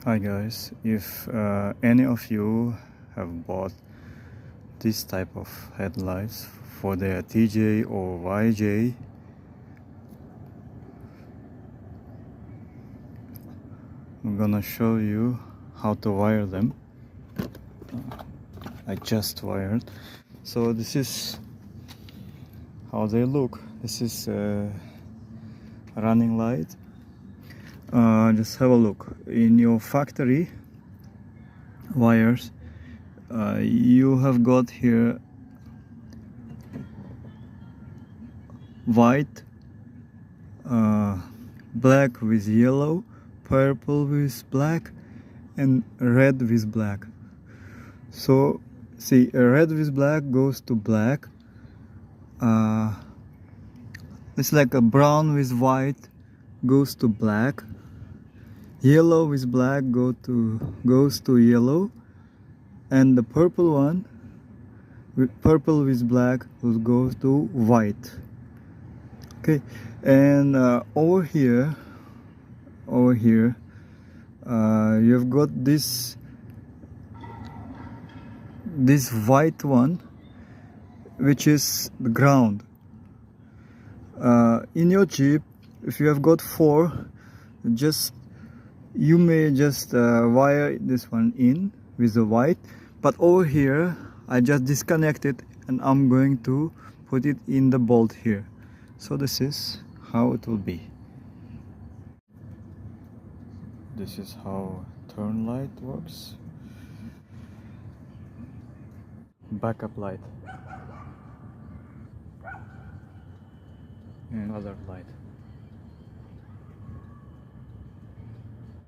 Hi guys, if any of you have bought this type of headlights for their TJ or YJ, I'm gonna show you how to wire them. I just wired. So this is how they look. This is a running light. Just have a look in your factory wires. You have got here white, black with yellow, purple with black, and red with black. So see, red with black goes to black. It's like a brown with white goes to black. Yellow with black goes to yellow, and the purple one, purple with black, goes to white. Okay, and over here, you've got this white one, which is the ground. In your Jeep, if you have got 4, you may just wire this one in with the white, but over here I just disconnect it and I'm going to put it in the bolt here. So this is how it will be. This is how turn light works. Backup light and other light.